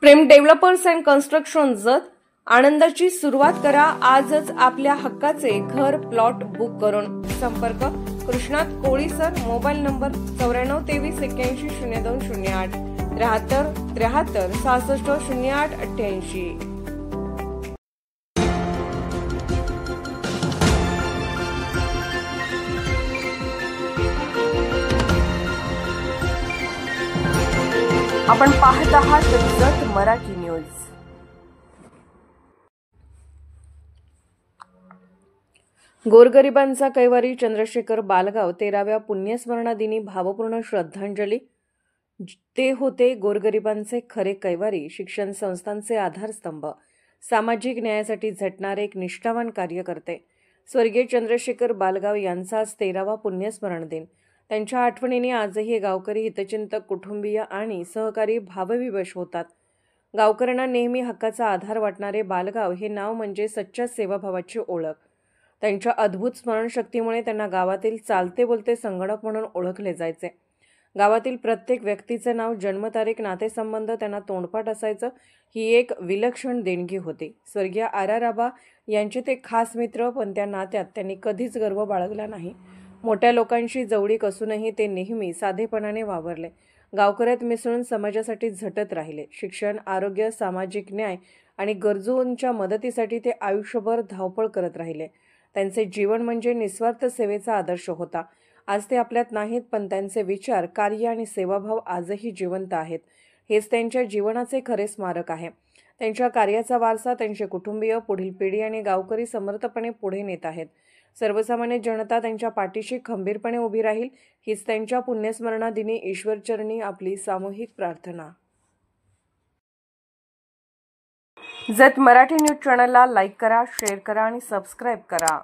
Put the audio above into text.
Prem developers and construction जत आनंदाची सुरुवात करा आजच आपल्या हक्काचे घर प्लॉट बुक करून। संपर्क कृष्णात कोळी सर, मोबाईल नंबर 9423810208 73 73 66 08 88। आपण पाहत आहात जत मराठी न्यूज। गोरगरिबांचा कैवारी चंद्रशेखर बालगाव 13व्या पुण्यस्मरणादिनी भावपूर्ण श्रद्धांजली। ते होते गोरगरिबांचे खरे कैवारी, शिक्षण संस्थांचे आधारस्तंभ, सामाजिक न्यायासाठी झटणारे एक निष्ठावान कार्यकर्ते। स्वर्गीय चंद्रशेखर बालगाव यांचा आज 13वा पुण्यस्मरण दिन। त्यांच्या आठवणीने आजही गावकरी, हितचिंतक, कुटुंबीय आणि सहकारी भावविवश होतात। गावकऱ्यांना नेहमी हक्काचा आधार वाटणारे बालगाव हे नाव म्हणजे सच्च्या सेवाभावाची ओळख। त्यांच्या अद्भुत स्मरणशक्तीमुळे त्यांना गावातील चालते बोलते संगणक म्हणून ओळखले जायचे। गावातील प्रत्येक व्यक्तीचे नाव, जन्मतारीख, नातेसंबंध त्यांना तोंडपाठ असायचं। ही एक विलक्षण देणगी होती। स्वर्गीय आराराबा यांचे ते खास मित्र, पण त्या नात्यात त्यांनी कधीच गर्व बाळगला नाही। मोठ्या लोकांशी जवळीक असूनही ते नेहमी साधेपणाने वावरले। गावकऱ्यात मिसळून समाजासाठी झटत राहिले। शिक्षण, आरोग्य, सामाजिक न्याय आणि गरजूंच्या मदतीसाठी ते आयुष्यभर धावपळ करत राहिले। त्यांचे जीवन म्हणजे निस्वार्थ सेवेचा आदर्श होता। आज ते आपल्यात नाहीत, पण त्यांचे विचार, कार्य आणि सेवाभाव आजही जिवंत आहेत। हेच त्यांच्या जीवनाचे खरे स्मारक आहे। त्यांच्या कार्याचा वारसा त्यांचे कुटुंबीय, पुढील पिढी आणि गावकरी समर्थपणे पुढे नेत आहेत। सर्वसामान्य जनता त्यांच्या पाठीशी खंबीरपणे उभी राहील, हीच त्यांच्या पुण्यस्मरणादिनी ईश्वरचरणी आपली सामूहिक प्रार्थना। जत मराठी न्यूज चॅनलला लाईक करा, शेअर करा आणि सबस्क्राईब करा।